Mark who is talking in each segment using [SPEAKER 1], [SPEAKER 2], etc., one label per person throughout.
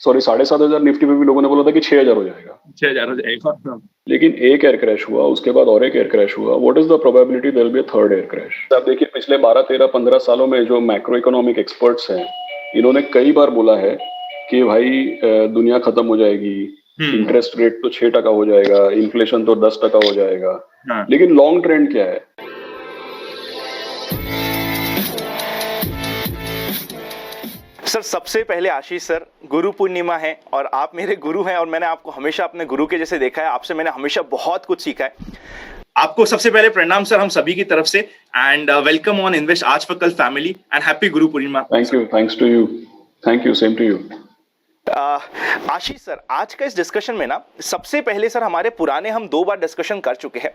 [SPEAKER 1] Sorry 7,500 Nifty पे भी लोगों ने बोला था कि 6,000 हो जाएगा।
[SPEAKER 2] 6,000 हो जाएगा।
[SPEAKER 1] लेकिन एक एयर क्रैश हुआ, उसके बाद और एक एयर क्रैश हुआ। What is the probability there will be a third air crash? आप देखिए पिछले 12, 13, 15 सालों में जो मैक्रो इकोनॉमिक एक्सपर्ट्स हैं, इन्होंने कई बार बोला है कि भाई दुनिया खत्म हो जाएगी, इंटरेस्ट रेट तो 6% हो जाएगा, इन्फ्लेशन तो 10% हो जाएगा।
[SPEAKER 2] हाँ।
[SPEAKER 1] लेकिन लॉन्ग ट्रेंड क्या है?
[SPEAKER 3] सर सबसे पहले आशीष सर, गुरु पूर्णिमा है और आप मेरे गुरु हैं और मैंने आपको हमेशा अपने गुरु के जैसे देखा है। आपसे मैंने हमेशा बहुत कुछ सीखा है।
[SPEAKER 2] आपको सबसे पहले प्रणाम सर हम सभी की तरफ से, and welcome on invest Aaj for Kal family, and happy Guru Purnima.
[SPEAKER 1] Thank you, thanks to you, thank you, same to you.
[SPEAKER 3] Ashish sir, आज का इस डिस्कशन में ना सबसे पहले सर हमारे पुराने हम 2 बार डिस्कशन कर चुके हैं।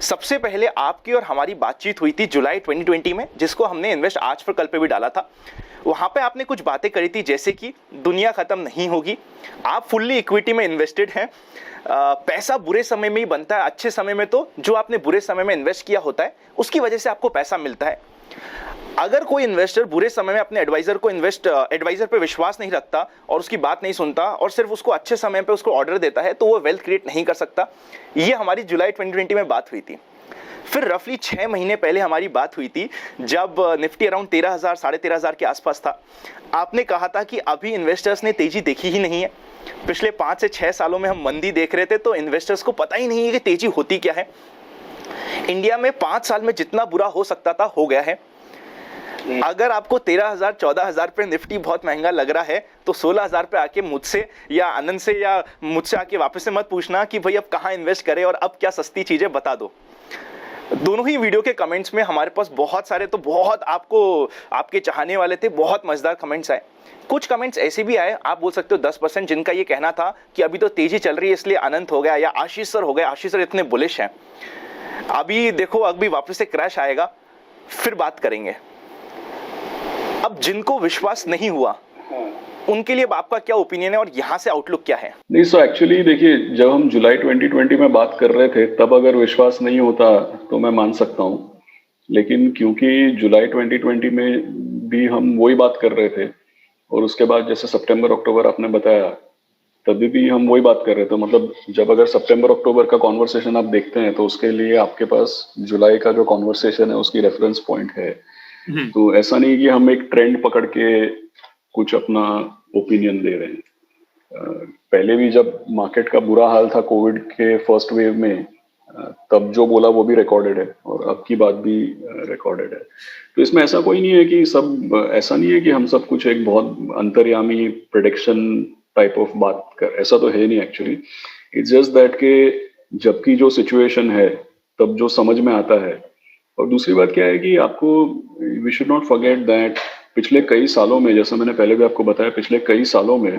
[SPEAKER 3] सबसे पहले आपकी और हमारी बातचीत हुई थी जुलाई 2020 में, जिसको हमने इन्वेस्ट आज फॉर कल पे भी डाला था। वहां पे आपने कुछ बातें करी थी, जैसे कि दुनिया खत्म नहीं होगी, आप फुल्ली इक्विटी में इन्वेस्टेड हैं, पैसा बुरे समय में ही बनता है, अच्छे समय में तो जो आपने बुरे समय में इन्वेस्ट किया होता है उसकी वजह से आपको पैसा मिलता है। अगर कोई इन्वेस्टर बुरे समय में अपने एडवाइजर पे विश्वास नहीं रखता और उसकी बात नहीं सुनता और सिर्फ उसको अच्छे समय पे उसको ऑर्डर देता है, तो वो वेल्थ क्रिएट नहीं कर सकता। ये हमारी जुलाई 2020 में बात हुई थी। फिर रफली 6 महीने पहले हमारी बात हुई थी, जब निफ्टी अराउंड 13,000 13,500 के आसपास था। आपने कहा था कि अभी इन्वेस्टर्स ने तेजी देखी ही नहीं है। पिछले 5 से 6 सालों में हम मंदी देख रहे थे, तो इन्वेस्टर्स को पता ही नहीं है कि तेजी होती क्या है। इंडिया में 5 साल में जितना बुरा हो सकता था हो गया है। अगर आपको 13,000 14,000 पे निफ्टी बहुत महंगा लग रहा है, तो 16,000 पे आके मुझसे या आनंद से या मुझसे आके वापस से मत पूछना कि भाई अब कहाँ इन्वेस्ट करें और अब क्या सस्ती चीजें बता दो। दोनों ही वीडियो के कमेंट्स में हमारे पास बहुत सारे, तो बहुत आपको आपके चाहने वाले थे, बहुत मजेदार कमेंट्स आए। कुछ कमेंट्स ऐसे भी आए, आप बोल सकते हो 10%, जिनका ये कहना था कि अभी तो तेजी चल रही है इसलिए अनंत हो गया या आशीष सर हो गए, आशीष सर इतने बुलिश हैं, अभी देखो अभी वापस से क्रैश आएगा, फिर बात करेंगे। अब जिनको विश्वास नहीं हुआ उनके लिए आपका क्या ओपिनियन है और यहां से आउटलुक क्या है?
[SPEAKER 1] नहीं, सो एक्चुअली देखिए, जब हम जुलाई 2020 में बात कर रहे थे, तब अगर विश्वास नहीं होता तो मैं मान सकता हूँ। लेकिन क्योंकि जुलाई 2020 में भी हम वही बात कर रहे थे और उसके बाद जैसे सितंबर अक्टूबर आपने बताया, तभी भी हम वही बात कर रहे थे। मतलब जब अगर सितंबर अक्टूबर का कॉन्वर्सेशन आप देखते हैं, तो उसके लिए आपके पास जुलाई का जो कॉन्वर्सेशन है उसकी रेफरेंस पॉइंट है। तो ऐसा नहीं कि हम एक ट्रेंड पकड़ के कुछ अपना ओपिनियन दे रहे हैं। पहले भी जब मार्केट का बुरा हाल था कोविड के फर्स्ट वेव में, तब जो बोला वो भी रिकॉर्डेड है और अब की बात भी रिकॉर्डेड है। तो इसमें ऐसा कोई नहीं है कि ऐसा नहीं है कि हम सब कुछ एक बहुत अंतर्यामी प्रेडिक्शन टाइप ऑफ बात कर, ऐसा तो है नहीं एक्चुअली। इट्स जस्ट दैट के जबकि जो सिचुएशन है तब जो समझ में आता है। और दूसरी बात क्या है कि आपको we should not forget that पिछले कई सालों में, जैसा मैंने पहले भी आपको बताया, पिछले कई सालों में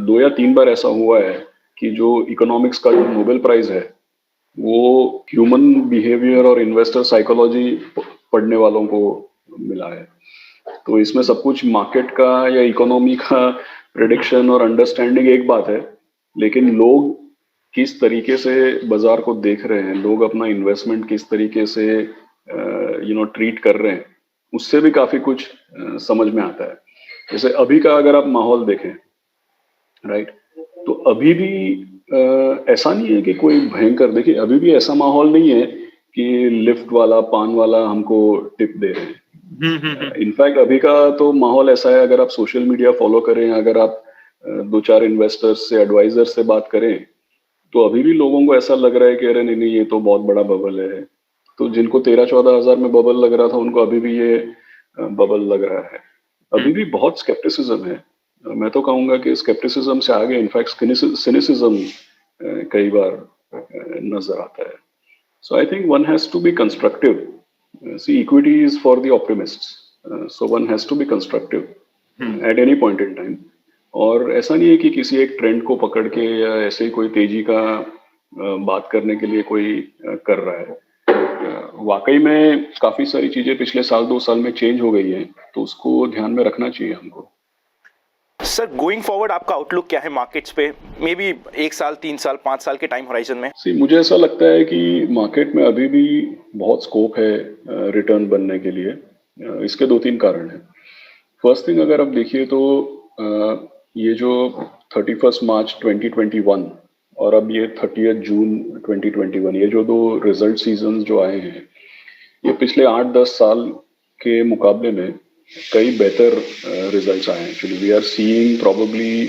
[SPEAKER 1] 2 या 3 बार ऐसा हुआ है कि जो इकोनॉमिक्स का जो नोबेल प्राइज है वो ह्यूमन बिहेवियर और इन्वेस्टर साइकोलॉजी पढ़ने वालों को मिला है। तो इसमें सब कुछ मार्केट का या इकोनॉमी का प्रेडिक्शन और अंडरस्टैंडिंग एक बात है, लेकिन लोग किस तरीके से बाजार को देख रहे हैं, लोग अपना इन्वेस्टमेंट किस तरीके से ट्रीट कर रहे हैं, उससे भी काफी कुछ समझ में आता है। जैसे अभी का अगर आप माहौल देखें, राइट, तो अभी भी ऐसा नहीं है कि कोई भयंकर, देखिए अभी भी ऐसा माहौल नहीं है कि लिफ्ट वाला पान वाला हमको टिप दे रहे हैं। इनफैक्ट अभी का तो माहौल ऐसा है, अगर आप सोशल मीडिया फॉलो करें, अगर आप 2-4 इन्वेस्टर्स से, एडवाइजर से बात करें, तो अभी भी लोगों को ऐसा लग रहा है कि अरे नहीं नहीं, ये तो बहुत बड़ा बबल है। तो जिनको 13-14 हजार में बबल लग रहा था, उनको अभी भी ये बबल लग रहा है। अभी भी बहुत स्केप्टिसिज्म है। मैं तो कहूंगा कि स्केप्टिसिज्म से आगे इनफैक्ट सिनिसिज्म कई बार नजर आता है। So I think one has to be constructive. See, equity is for the optimists, so one has to be constructive at any point in time. और ऐसा नहीं है कि किसी एक ट्रेंड को पकड़ के या ऐसे ही कोई तेजी का बात करने के लिए कोई कर रहा है। वाकई में काफी सारी चीजें पिछले 1-2 साल में चेंज हो गई हैं, तो उसको ध्यान में रखना चाहिए हमको।
[SPEAKER 3] सर गोइंग फॉरवर्ड आपका आउटलुक क्या है मार्केट्स पे, मे बी 1 साल 3 साल 5 साल के टाइम होराइजन में?
[SPEAKER 1] मुझे ऐसा लगता है कि मार्केट में अभी भी बहुत स्कोप है रिटर्न बनने के लिए। इसके 2-3 कारण हैं। फर्स्ट थिंग, अगर आप देखिए तो ये जो 31 मार्च 2021 और अब ये 30 जून 2021, ये जो दो रिजल्ट सीजन जो आए हैं, ये पिछले 8-10 साल के मुकाबले में कई बेहतर रिजल्ट्स आए हैं. Actually we are seeing probably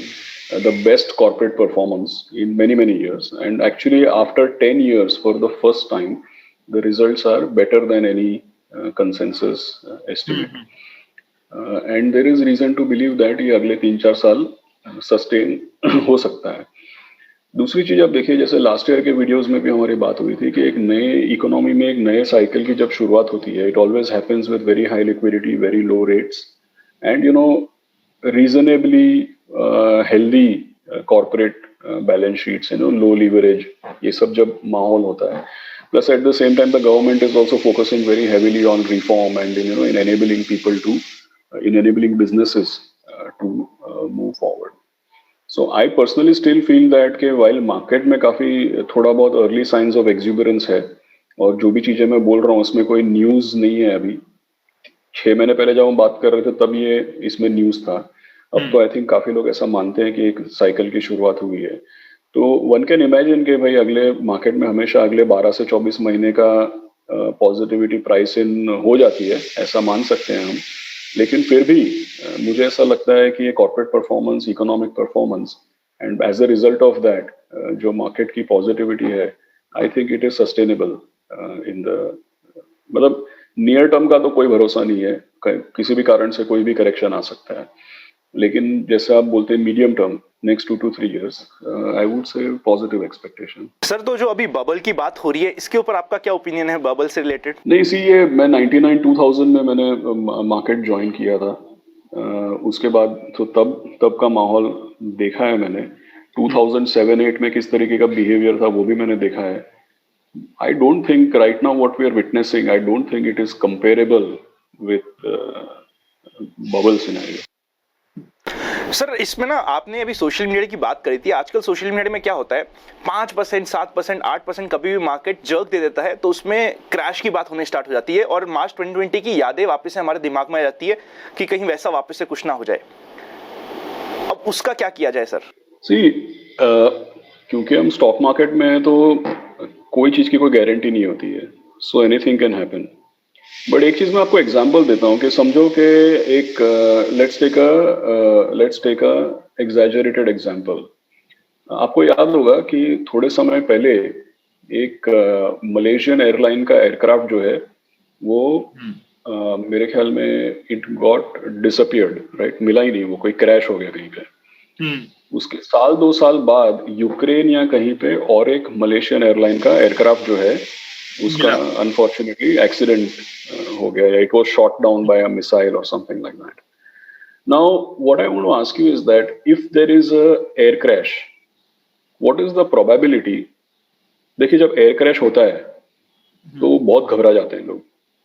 [SPEAKER 1] the best corporate performance in many years, and actually after 10 years for the first time the results are better than any consensus estimate. And there is reason to believe that ये अगले 3-4 साल sustain हो सकता है. दूसरी चीज आप देखिए, जैसे लास्ट ईयर के वीडियोस में भी हमारी बात हुई थी कि एक नए इकोनॉमी में एक नए साइकिल की जब शुरुआत होती है, it always happens with very high liquidity, very low rates, and reasonably healthy corporate balance sheets, low leverage, ये सब जब माहौल होता है. Plus at the same time the government is also focusing very heavily on reform and in enabling people to in enabling businesses to move forward. So I personally still feel that कि while market में काफी थोड़ा बहुत early signs of exuberance है, और जो भी चीजें मैं बोल रहा हूँ उसमें कोई न्यूज नहीं है. अभी 6 महीने पहले जब हम बात कर रहे थे तब ये इसमें न्यूज था. अब तो आई थिंक काफी लोग ऐसा मानते हैं कि एक साइकिल की शुरुआत हुई है. तो वन कैन इमेजिन कि भाई अगले मार्केट में हमेशा अगले 12 से 24 महीने का पॉजिटिविटी प्राइस इन हो जाती है, ऐसा मान सकते हैं हम. लेकिन फिर भी मुझे ऐसा लगता है कि ये corporate performance, economic performance, and as a result of that जो मार्केट की पॉजिटिविटी है, I think it is sustainable in the, मतलब नियर टर्म का तो कोई भरोसा नहीं है, किसी भी कारण से कोई भी करेक्शन आ सकता है. लेकिन जैसे आप बोलते हैं medium term, next 2 to 3 years, I would say positive expectation.
[SPEAKER 3] Sir, तो जो अभी बबल की बात हो रही है, इसके ऊपर आपका क्या ओपिनियन है बबल से रिलेटेड?
[SPEAKER 1] नहीं, इसी ये मैं 99-2000 में मैंने मार्केट ज्वाइन किया था. उसके बाद तो तब का माहौल देखा है मैंने. 2007-8 में किस तरीके का बिहेवियर था वो भी मैंने देखा है. I don't think right now what we are witnessing, I don't think it is comparable with bubble scenario.
[SPEAKER 3] Sir, इसमें ना आपने अभी सोशल मीडिया की बात करी थी. आजकल सोशल मीडिया में क्या होता है, 5%, 7%, 8% कभी भी मार्केट जर्क दे देता है तो उसमें क्रैश की बात होने स्टार्ट हो जाती है, और मार्च 2020 की यादें वापस से हमारे दिमाग में आ जाती है कि कहीं वैसा वापस से कुछ ना हो जाए. अब उसका क्या किया जाए सर?
[SPEAKER 1] क्योंकि हम स्टॉक मार्केट में हैं तो कोई चीज की कोई गारंटी नहीं होती है, so anything can happen. But एक चीज मैं आपको एग्जांपल देता हूँ कि समझो कि एक let's take a exaggerated example. आपको याद होगा कि थोड़े समय पहले एक मलेशियन एयरलाइन का एयरक्राफ्ट जो है वो मेरे ख्याल में इट गॉट डिसअपियर्ड, राइट, मिला ही नहीं, वो कोई क्रैश हो गया कहीं पे. उसके 1-2 साल बाद यूक्रेन या कहीं पे और एक मलेशियन एयरलाइन का एयरक्राफ्ट जो है उसका अनफॉर्चुनेटली एक्सीडेंट हो गया, it was shot down by a missile और something like that. Now what I want to ask you is that if there is a air crash, what is the probability. देखिए, जब air crash होता है तो बहुत घबरा जाते हैं लोग,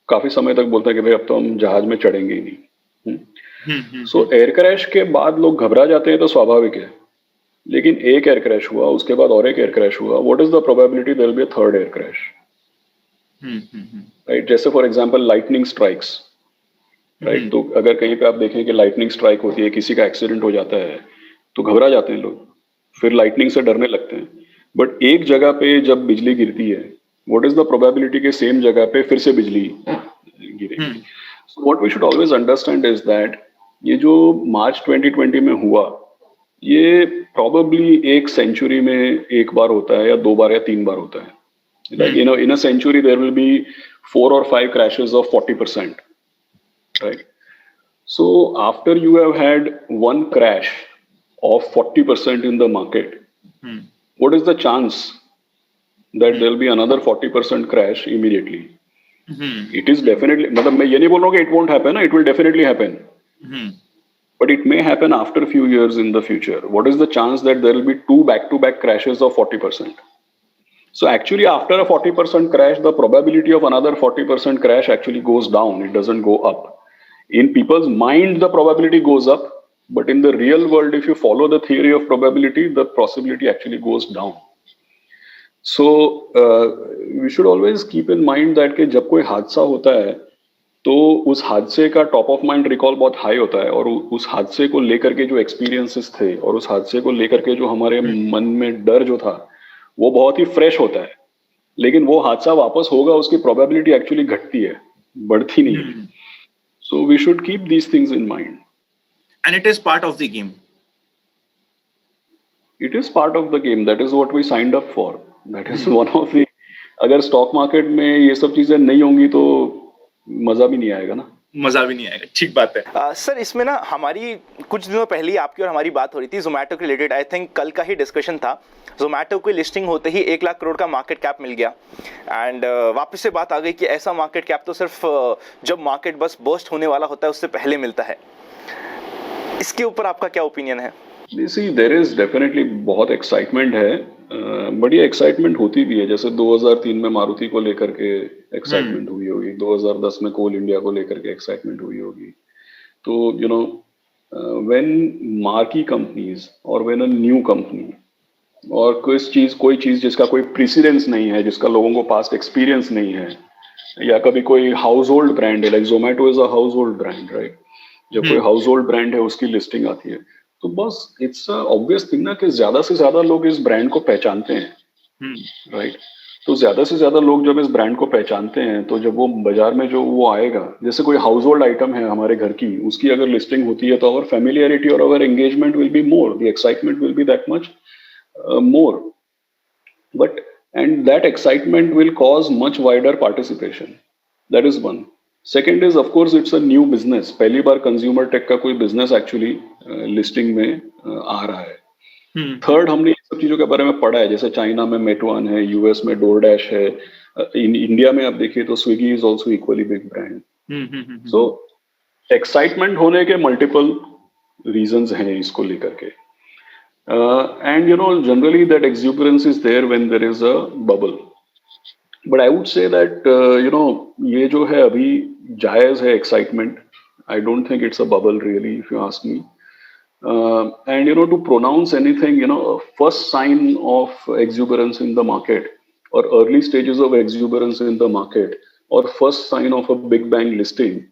[SPEAKER 1] काफी समय तक बोलते हैं कि भाई अब तो हम जहाज में चढ़ेंगे ही नहीं. सो एयर क्रैश के बाद लोग घबरा जाते हैं तो स्वाभाविक है. लेकिन एक एयर क्रैश हुआ, उसके बाद और एक एयर क्रैश हुआ, what is the probability there will be a third air crash, right. जैसे for example lightning strikes, right. तो अगर कहीं पे आप देखें कि लाइटनिंग स्ट्राइक होती है, किसी का एक्सीडेंट हो जाता है तो घबरा जाते हैं लोग, फिर लाइटनिंग से डरने लगते हैं. बट एक जगह पे जब बिजली गिरती है, व्हाट इज द प्रोबेबिलिटी के सेम जगह पे फिर से बिजली गिरेगी. So what we should always understand is that ये जो मार्च 2020 में हुआ, ये प्रोबेबली एक सेंचुरी में एक बार होता है या 2 बार या 3 बार होता है. Like in a century there will be 4 or 5 crashes of 40%, right? So after you have had one crash of 40% in the market, what is the chance that there will be another 40% crash immediately? It is definitely, मतलब मैं ये नहीं बोल रहा हूँ कि it won't happen, it will definitely happen, but it may happen after a few years in the future. What is the chance that there will be 2 back-to-back crashes of 40%? So actually after a 40% crash, the probability of another 40% crash actually goes down. It doesn't go up. In people's mind, the probability goes up, but in the real world, if you follow the theory of probability, the possibility actually goes down. So we should always keep in mind that कि जब कोई हादसा होता है तो उस हादसे का टॉप ऑफ माइंड रिकॉल बहुत हाई होता है, और उस हादसे को लेकर के जो एक्सपीरियंसेस थे और उस हादसे को लेकर के जो हमारे मन में डर जो था वो बहुत ही फ्रेश होता है। लेकिन वो हादसा वापस होगा उसकी प्रोबेबिलिटी एक्चुअली घटती है, बढ़ती नहीं है। So we should keep these things in mind.
[SPEAKER 2] And it is part of the game.
[SPEAKER 1] It is part of the game, that is what we signed up for, that is one of the, अगर stock market में ये सब चीजें नहीं होंगी तो मजा भी नहीं आएगा ना।
[SPEAKER 2] मजा भी नहीं आएगा, ठीक बात है।
[SPEAKER 3] सर इसमें ना हमारी कुछ दिनों पहले ही आपकी और हमारी बात हो रही थी जोमेटो के रिलेटेड, आई थिंक कल का ही डिस्कशन था। जोमेटो की लिस्टिंग होते ही 1 लाख करोड़ का मार्केट कैप मिल गया, एंड वापस से बात आ गई कि ऐसा मार्केट कैप तो सिर्फ जब मार्केट बस बर्स्ट होने वाला होता है उससे पहले मिलता है। इसके ऊपर आपका क्या ओपिनियन है?
[SPEAKER 1] सी देयर इज डेफिनेटली बहुत एक्साइटमेंट है, बड़ी एक्साइटमेंट होती भी है। जैसे 2003 में मारुति को लेकर के एक्साइटमेंट हुई होगी, 2010 में कोल इंडिया को लेकर के एक्साइटमेंट हुई होगी। तो you know when marquee companies और व्हेन अ न्यू कंपनी और कोई चीज जिसका कोई प्रेसिडेंस नहीं है, जिसका लोगों को पास्ट एक्सपीरियंस नहीं है, या कभी कोई हाउस होल्ड ब्रांड है, like Zomato is a house hold brand, right. जब कोई हाउस होल्ड ब्रांड है उसकी लिस्टिंग आती है तो बस इट्स ऑब्वियस थिंग ना कि ज्यादा से ज्यादा लोग इस ब्रांड को पहचानते हैं, राइट। तो ज्यादा से ज्यादा लोग जब इस ब्रांड को पहचानते हैं तो जब वो बाजार में जो वो आएगा, जैसे कोई हाउस होल्ड आइटम है हमारे घर की, उसकी अगर लिस्टिंग होती है तो अवर फेमिलियरिटी और our engagement will be more, the excitement will be that much more, but and that excitement will cause much wider participation. That is one. Second is of course it's a new business, पहली बार consumer tech का कोई business actually listing में आ रहा है। Third, हमने ये सब चीजों के बारे में पढ़ा है, जैसे चाइना में मेटुआन है, यूएस में डोरडैश है, इंडिया में आप देखिए तो Swiggy is also equally big brand. So excitement होने के मल्टीपल रीजंस हैं इसको लेकर के। And you know, generally that exuberance is there when there is a bubble. But I would say that you know, ये जो है अभी जायज है excitement. I don't think it's a bubble really, if you ask me. And you know, to pronounce anything, you know, first sign of exuberance in the market or early stages of exuberance in the market or first sign of a big bang listing,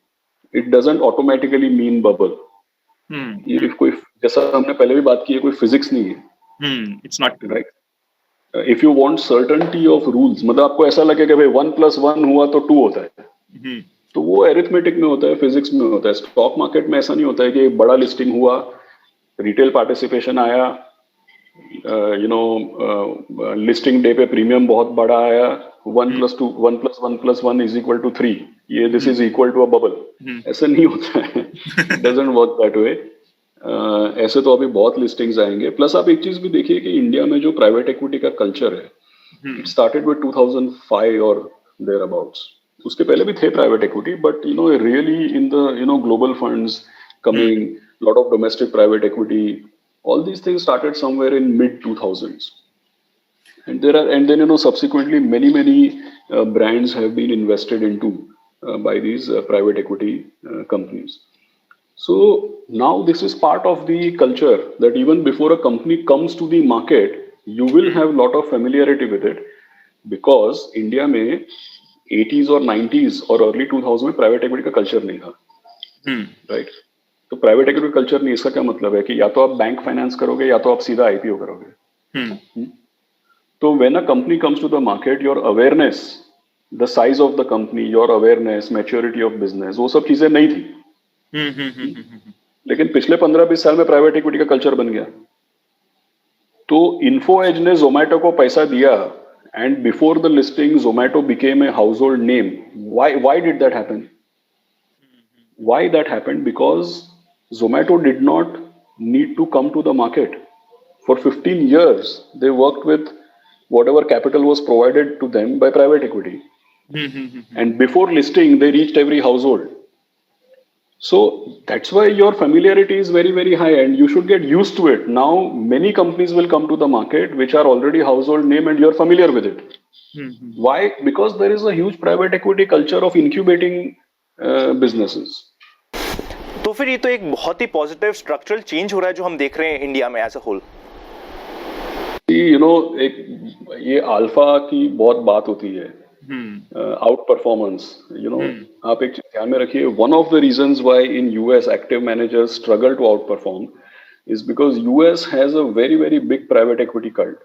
[SPEAKER 1] it doesn't automatically mean bubble. ये कोई, जैसा हमने पहले भी बात की है, कोई फिजिक्स नहीं है।
[SPEAKER 2] It's not
[SPEAKER 1] right. If you want certainty of rules, मतलब आपको ऐसा लगे कि भाई 1+1 हुआ तो 2 होता है, तो वो एरिथमेटिक में होता है, फिजिक्स में होता है। स्टॉक मार्केट में ऐसा नहीं होता है कि बड़ा लिस्टिंग हुआ, रिटेल पार्टिसिपेशन आया, यू नो लिस्टिंग डे पे प्रीमियम बहुत बड़ा आया, 1+2 1+1+1 इज इक्वल टू 3, ये this is equal to a bubble. ऐसा नहीं होता है, it doesn't work that way. ऐसे तो अभी बहुत लिस्टिंग्स आएंगे। प्लस आप एक चीज भी देखिए कि इंडिया में जो प्राइवेट इक्विटी का कल्चर है, इट स्टार्टेड विद 2005 और देयर अबाउट्स। उसके पहले भी थे private equity, but you know really in the you know global funds coming, lot of domestic private equity, all these things started somewhere in mid 2000s, and then you know subsequently many brands have been invested into by these private equity companies. So now this is part of the culture that even before a company comes to the market, you will have lot of familiarity with it, because India में 80s और 90s और early 2000s में private equity का culture नहीं था, right. तो private equity culture नहीं, इसका क्या मतलब है कि या तो आप बैंक फाइनेंस करोगे या तो आप सीधा आईपीओ करोगे। तो when a company comes to the market, your awareness, the size of the company, your awareness, maturity of business, वो सब चीजें नहीं थी। लेकिन पिछले 15-20 साल में प्राइवेट इक्विटी का कल्चर बन गया। तो इन्फो एज ने जोमेटो को पैसा दिया, and before the listing Zomato became a house hold name. Why did that happen? Why that happened? Because Zomato did not need to come to the market. For 15 years, they worked with whatever capital was provided to them by private equity. And before listing, they reached every household. So that's why your familiarity is very high, and you should get used to it. Now, many companies will come to the market which are already household name and you're familiar with it. Why? Because there is a huge private equity culture of incubating businesses.
[SPEAKER 3] तो फिर ये तो एक बहुत ही positive structural change हो रहा है जो हम देख रहे हैं इंडिया में as a whole.
[SPEAKER 1] You know, एक ये अल्फा की बहुत बात होती है आउट परफॉर्मेंस, आप एक चीज ध्यान में रखिए, one of the reasons why in US active managers struggle to outperform is because US has a very very big private equity cult.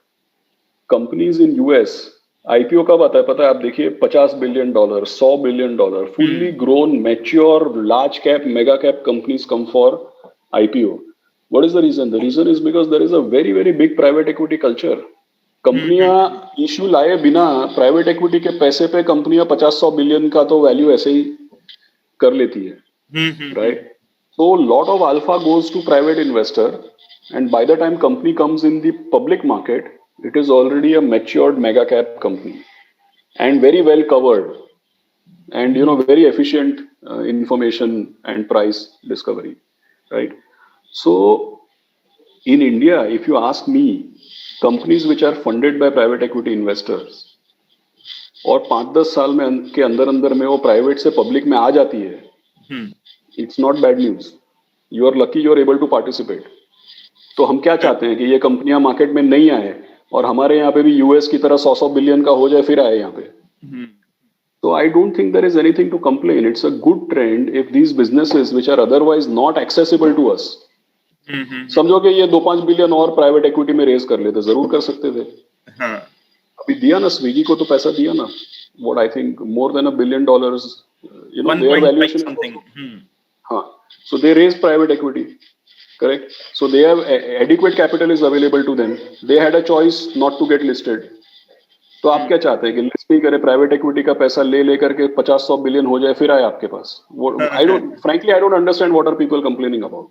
[SPEAKER 1] Companies in US IPO कब आता है पता है? आप देखिए, $50 billion, $100 billion, fully grown mature large cap mega cap companies come for IPO. What is the reason? The reason is because there is a very very big private equity culture. कंपनियां issue लाए बिना private equity के पैसे पे कंपनियां 50-100 billion का तो value ऐसे ही कर लेती है, right? So lot of alpha goes to private investor, and by the time company comes in the public market, it is already a matured mega cap company and very well covered, and very efficient information and price discovery, right? So in India, if you ask me, companies which are funded by private equity investors और 5-10 साल में के अंदर अंदर में वो private से public में आ जाती है, it's not bad news. You are lucky you are able to participate. तो हम क्या चाहते हैं कि ये कंपनियां मार्केट में नहीं आए और हमारे यहाँ पे भी यूएस की तरह 100 बिलियन का हो जाए फिर आए यहाँ पे. तो I don't think there is anything to complain. It's a good trend if these businesses which are otherwise not accessible to us, समझो कि ये 2-5 बिलियन और प्राइवेट इक्विटी में रेज कर लेते, जरूर कर सकते थे. अभी दिया ना, स्विगी को तो पैसा दिया ना, what I think more than $1 billion, their valuation. हाँ, so they raise private equity, correct? So they have adequate capital is available to them. They had a choice not to get listed. तो आप क्या चाहते हैं कि list नहीं करे, private equity का पैसा ले लेकर के 50-100 बिलियन हो जाए फिर आए आपके पास? I don't understand what are people complaining about.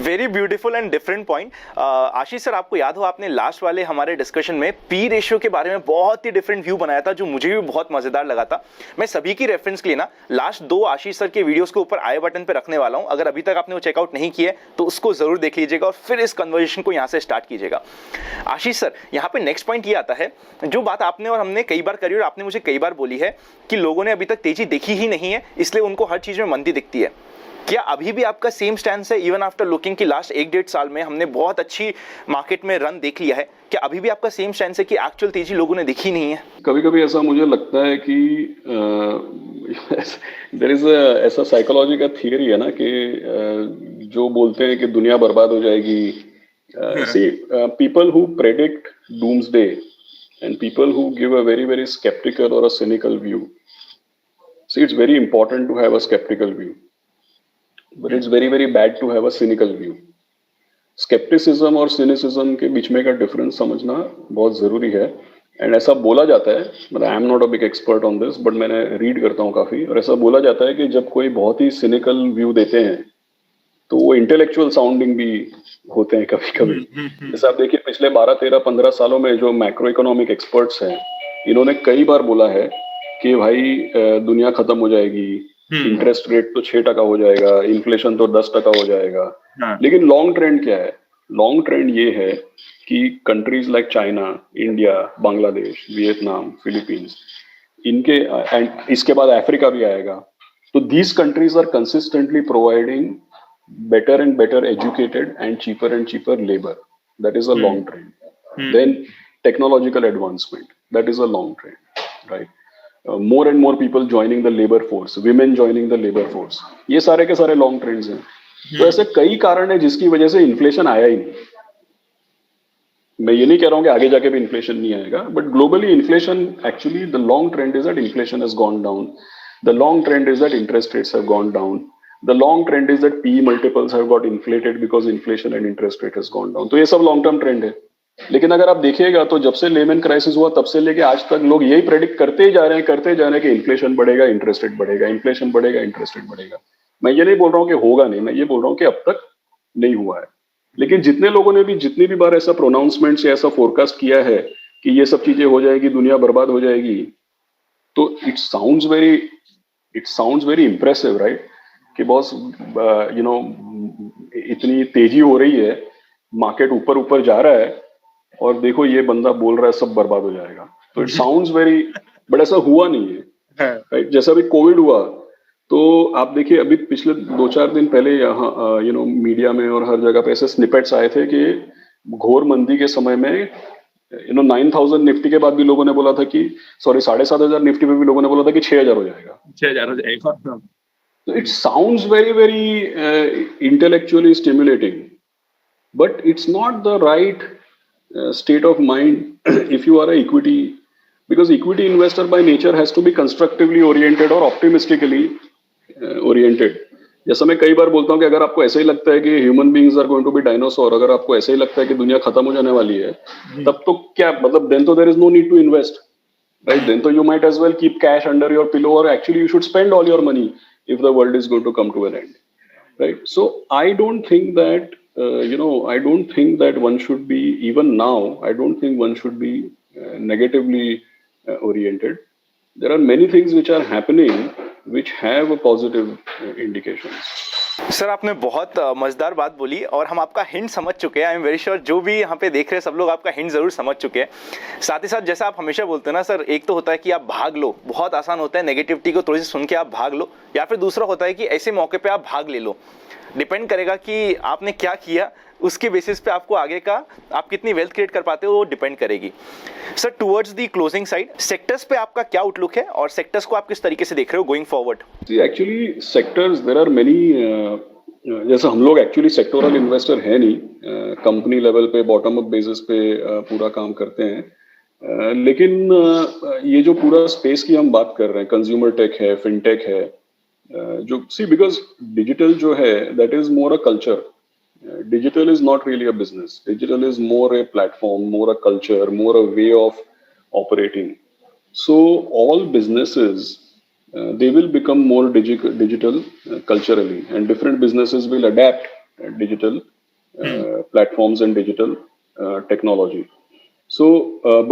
[SPEAKER 3] Very beautiful and different point. Ashish sir, आपको याद हो आपने लास्ट वाले हमारे डिस्कशन में पी रेशियो के बारे में बहुत ही डिफरेंट व्यू बनाया था, जो मुझे भी बहुत मजेदार लगा था. मैं सभी की रेफरेंस के लिए ना लास्ट 2 आशीष सर के वीडियोस के ऊपर आई बटन पे रखने वाला हूं. अगर अभी तक आपने वो चेकआउट नहीं किया तो उसको जरूर देख लीजिएगा और फिर इस कन्वर्सेशन को यहां से स्टार्ट कीजिएगा. आशीष सर, यहां पे नेक्स्ट पॉइंट ये आता है, जो बात आपने और हमने कई बार करी और आपने मुझे कई बार बोली है कि लोगों ने अभी तक तेजी देखी ही नहीं है, इसलिए उनको हर चीज में मंदी दिखती है. क्या अभी भी आपका सेम स्टैंड है इवन आफ्टर लुकिंग कि लास्ट 1-1.5 साल में हमने बहुत अच्छी मार्केट में रन देख लिया है? क्या अभी भी आपका सेम स्टैंड है कि एक्चुअल तेजी लोगों ने दिखी नहीं है?
[SPEAKER 1] कभी कभी ऐसा मुझे लगता है कि देयर इज ऐसा साइकोलॉजी का थियरी है ना कि जो बोलते हैं कि दुनिया बर्बाद हो जाएगी, see people who predict doomsday and people who give a very very skeptical और a cynical view, see it's very important to have a skeptical view, but it's very very bad to have a cynical view. Scepticism और cynicism के बीच में का difference समझना बहुत जरूरी है. And ऐसा बोला जाता है, मतलब I am not a big expert on this, but मैंने रीड करता हूँ काफी, और ऐसा बोला जाता है कि जब कोई बहुत ही सिनिकल व्यू देते हैं तो वो इंटेलेक्चुअल साउंडिंग भी होते हैं कभी कभी. जैसे आप देखिए पिछले 12-13-15 सालों में जो मैक्रो इकोनॉमिक एक्सपर्ट्स हैं, इन्होंने कई बार बोला है कि भाई दुनिया खत्म हो जाएगी, इंटरेस्ट रेट तो 6% हो जाएगा, इन्फ्लेशन तो 10% हो जाएगा. लेकिन लॉन्ग ट्रेंड क्या है? लॉन्ग ट्रेंड ये है कि countries like China, India, Bangladesh, Vietnam, Philippines, इनके एंड इसके बाद अफ्रीका भी आएगा, तो these countries are consistently providing better and better educated and cheaper labor. That is a long trend. Then technological advancement, that is a long trend, right? More and more people joining the labor force, women joining the labor force, ये सारे के सारे long trends हैं. तो ऐसे कई कारण है जिसकी वजह से इन्फ्लेशन आया ही नहीं. मैं ये नहीं कह रहा हूँ कि आगे जाके भी इन्फ्लेशन नहीं आएगा, but globally inflation actually the long trend is that inflation has gone down. The long trend is that interest rates have gone down. The long trend is that PE multiples have got inflated because inflation and interest rate has gone down. तो ये सब long term trend है. लेकिन अगर आप देखिएगा तो जब से लेमन क्राइसिस हुआ तब से लेके आज तक लोग यही प्रेडिक्ट करते ही जा रहे हैं कि इन्फ्लेशन बढ़ेगा, इंटरेस्ट रेट बढ़ेगा, इन्फ्लेशन बढ़ेगा, इंटरेस्ट रेट बढ़ेगा. मैं ये नहीं बोल रहा हूँ कि होगा नहीं, मैं ये बोल रहा हूँ कि अब तक नहीं हुआ है. लेकिन जितने लोगों ने भी जितनी भी बार ऐसा प्रोनाउंसमेंट से ऐसा फोरकास्ट किया है कि ये सब चीजें हो जाएगी, दुनिया बर्बाद हो जाएगी, तो it sounds very impressive, right? कि बॉस इतनी तेजी हो रही है, मार्केट ऊपर ऊपर जा रहा है और देखो ये बंदा बोल रहा है सब बर्बाद हो जाएगा. तो इट साउंड्स वेरी, बट ऐसा हुआ नहीं है, राइट? जैसा अभी कोविड हुआ तो आप देखिए अभी पिछले 2-4 दिन पहले यहाँ मीडिया में और हर जगह पे ऐसे स्निपेट्स आए थे कि घोर मंदी के समय में 9,000 निफ्टी के बाद भी लोगों ने बोला था कि सॉरी 7,500 निफ्टी पे भी लोगों ने बोला था कि 6,000 हो जाएगा.
[SPEAKER 2] 6,000 हो जाएगा.
[SPEAKER 1] So it sounds very intellectually stimulating, but it's not the right state of mind if you are a equity, because equity investor by nature has to be constructively oriented or optimistically oriented. जैसा मैं कई बार बोलता हूँ कि अगर आपको ऐसा ही लगता है कि human beings are going to be dinosaur, अगर आपको ऐसा ही लगता है कि दुनिया खत्म हो जाने वाली है, तब तो क्या मतलब, देन तो there is no need to invest, right? Then so you might as well keep cash under your pillow, or actually you should spend all your money if the world is going to come to an end, right? So I don't think that I don't think that one should be, even now I don't think one should be negatively oriented. There are many things which are happening which have a positive indications.
[SPEAKER 3] Sir आपने बहुत मजेदार बात बोली और हम आपका hint समझ चुके हैं. आई एम वेरी श्योर जो भी यहाँ पे देख रहे हैं सब लोग आपका हिंट जरूर समझ चुके हैं. साथ ही साथ जैसा आप हमेशा बोलते हैं ना सर, एक तो होता है कि आप भाग लो, बहुत आसान होता है नेगेटिविटी को थोड़ी सी सुन के आप भाग लो, या फिर दूसरा होता है कि ऐसे मौके पे आप भाग ले लो. डिपेंड करेगा कि आपने क्या किया, उसके बेसिस पे आपको आगे का आप कितनी वेल्थ क्रिएट कर पाते हो वो डिपेंड करेगी. Sir towards the closing side, sectors पे आपका क्या आउटलुक है और सेक्टर्स को आप किस तरीके से देख रहे हो going forward?
[SPEAKER 1] Actually sectors there are many, जैसे हम लोग एक्चुअली सेक्टोरल इन्वेस्टर है नहीं, कंपनी लेवल पे बॉटम अप बेसिस पे पूरा काम करते हैं. लेकिन ये जो पूरा स्पेस की हम बात कर रहे हैं, कंज्यूमर टेक है, फिनटेक है, जो सी बिकॉज डिजिटल जो है that is more a culture. Digital is not really a business. Digital is more a platform, more a culture, more a way of operating. So all businesses, they will become more digital culturally, and different businesses will adapt digital platforms and digital technology. So,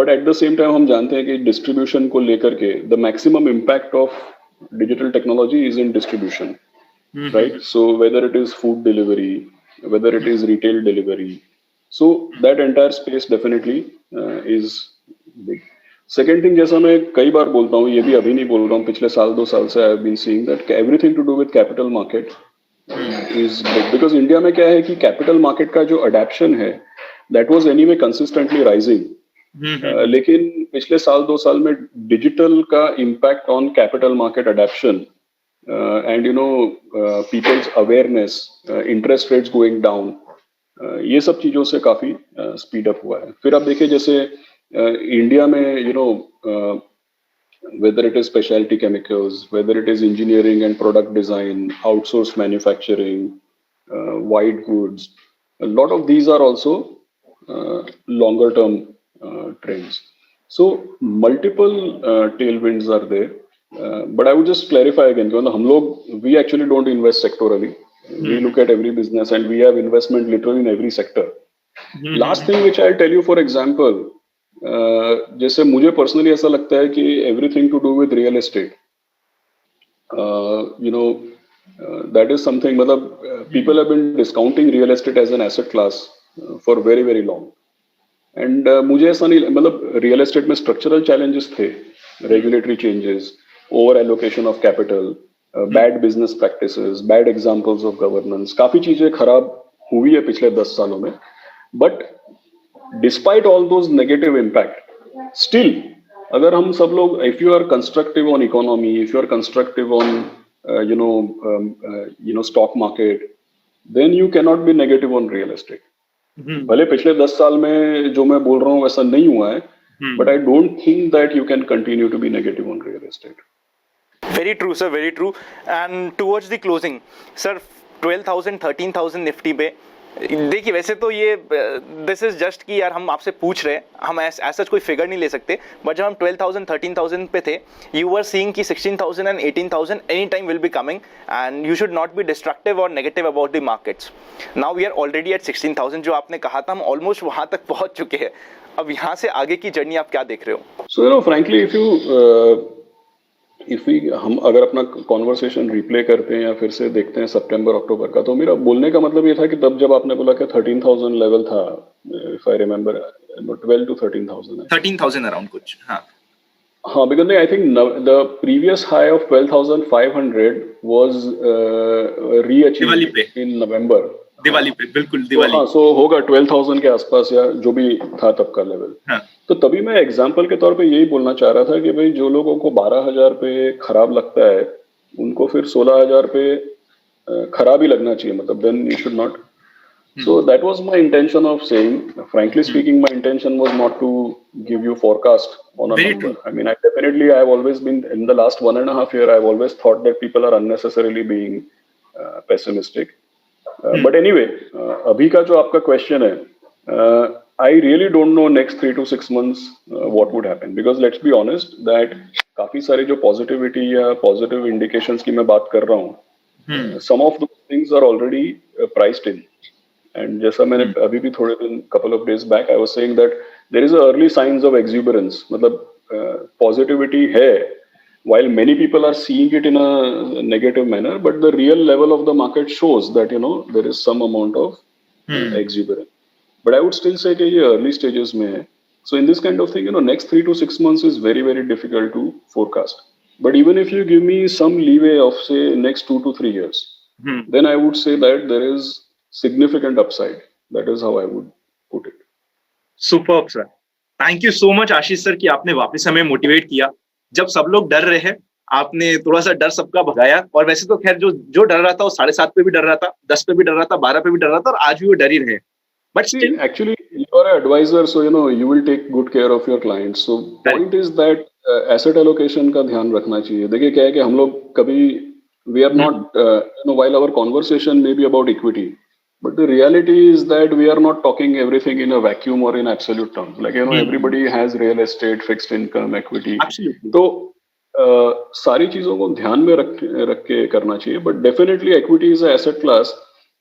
[SPEAKER 1] but at the same time, हम जानते हैं कि distribution को लेकर के the maximum impact of digital technology is in distribution, right? So whether it is food delivery, whether it is retail delivery, so that entire space definitely is big. Second thing, जैसा मैं कई बार बोलता हूँ, ये भी अभी नहीं बोल रहा हूँ, पिछले साल 2 साल से I have been seeing that everything to do with capital market is big, because India में क्या है कि capital market का जो adaptation है that was anyway consistently rising. लेकिन पिछले साल 2 साल में digital का impact on capital market adaptation and people's awareness, interest rates going down, ये सब चीजों से काफी स्पीड अप हुआ है. फिर आप देखिए जैसे इंडिया में whether it is specialty chemicals, whether it is engineering and product design, outsourced manufacturing, white goods, a lot of these are also longer term trends. So multiple tailwinds are there. But I would just clarify again, हम लोग we actually don't invest sectorally. We look at every business and we have investment literally in every sector. Last thing which I'll tell you, for example, जैसे मुझे personally ऐसा लगता है कि everything to do with real estate, that is something, मतलब people have been discounting real estate as an asset class for very very long. And मुझे ऐसा नहीं, मतलब real estate में structural challenges थे, regulatory changes, over allocation of capital, bad business practices, bad examples of governance, काफी चीजें खराब हुई है पिछले 10 सालों में. But despite all those negative impact, still अगर हम सब लोग, if you are constructive on economy, if you are constructive on stock market, then you cannot be negative on real estate. भले पिछले 10 साल में जो मैं बोल रहा हूँ वैसा नहीं हुआ है, but I don't think that you can continue to be negative on real estate.
[SPEAKER 3] Very true sir, very true. And towards the closing, sir 12,000 13,000 Nifty पे देखिए, वैसे तो ये दिस इज जस्ट कि यार हम आपसे पूछ रहे हैं, हम ऐसा कोई फिगर नहीं ले सकते, बट जब हम 12,000 13,000 पे थे, यू वर सीइंग कि 16,000 and 18,000 any time will be coming and you should not be destructive और negative about the markets. Now we are already at 16,000, जो आपने कहा था हम ऑलमोस्ट वहां तक पहुंच चुके हैं. अब यहाँ से आगे की जर्नी आप क्या देख रहे हो?
[SPEAKER 1] सो फ्रैंकली हम अगर अपना कॉन्वर्सेशन रिप्ले करते हैं या फिर से देखते हैं सितंबर अक्टूबर का, तो मेरा बोलने का मतलब ये था कि तब जब आपने बोला कि 13,000 लेवल था, if I remember 12 to 13,000
[SPEAKER 2] around कुछ.
[SPEAKER 1] हाँ, because I think the previous high of 12,500 was reachieved in November.
[SPEAKER 2] Diwali पे, बिल्कुल दिवाली।
[SPEAKER 1] हाँ, सो होगा 12,000 के आसपास या जो भी था तब का लेवल।
[SPEAKER 2] हाँ,
[SPEAKER 1] तो तभी मैं एग्जाम्पल के तौर पे यही बोलना चाह रहा था कि भाई जो लोगों को 12,000 पे खराब लगता है उनको फिर 16,000 पे खराब ही लगना चाहिए, मतलब then you should not. So that was my intention of saying. Frankly speaking, my intention was not to give you forecast on a
[SPEAKER 2] Very
[SPEAKER 1] number.
[SPEAKER 2] true.
[SPEAKER 1] I mean, I've always been in the last 1.5 year. I've always thought that people are unnecessarily being pessimistic. But anyway, अभी का जो आपका question है, I really don't know next 3 to 6 months what would happen, because let's be honest that काफी सारी जो positivity या positive indications की मैं बात कर रहा हूँ, some of those things are already priced in. And जैसा मैंने अभी भी थोड़े दिन couple of days back I was saying that there is a early signs of exuberance, मतलब positivity है, while many people are seeing it in a negative manner, but the real level of the market shows that there is some amount of exuberance. But I would still say कि ये early stages में है. So in this kind of thing, next 3 to 6 months is very, very difficult to forecast. But even if you give me some leeway of say next 2 to 3 years, then I would say that there is significant upside. That is how I would put it.
[SPEAKER 2] Superb sir, thank you so much Ashish sir कि आपने वापस हमें motivate किया। जब सब लोग डर रहे हैं, आपने थोड़ा सा डर सबका भगाया। और वैसे तो खैर जो डर रहा था वो 7.5 पे भी डर रहा था, 10 पे भी डर रहा था, 12 पे भी डर रहा था, और आज भी वो डर ही रहे। But still
[SPEAKER 1] Actually, you are an advisor, so you will take good care of your clients. So point is that asset allocation का ध्यान रखना चाहिए। देखिए क्या है कि हम लोग कभी we are not while our conversation may be about equity, but the reality is that we are not talking everything in a vacuum or in absolute terms. Like everybody has real estate, fixed income, equity.
[SPEAKER 2] Absolutely.
[SPEAKER 1] तो सारी चीजों को ध्यान में रख के करना चाहिए, but definitely equity is a asset class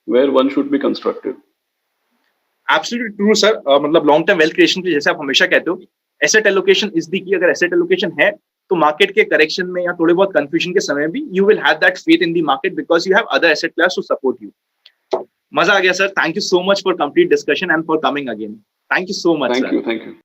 [SPEAKER 1] where one should be constructive.
[SPEAKER 2] Absolutely true sir. मतलब लॉन्ग टर्म वेल्थ क्रिएशन के लिए जैसे आप हमेशा कहते हो, asset allocation is the key. अगर एसेट एलोकेशन है तो मार्केट के करेक्शन में या थोड़े बहुत कंफ्यूजन के समय भी you will have that faith in the market because you have other asset class to support you. मजा आ गया sir. Thank you so much for complete discussion and for coming again. Thank you so much sir.
[SPEAKER 1] Thank you.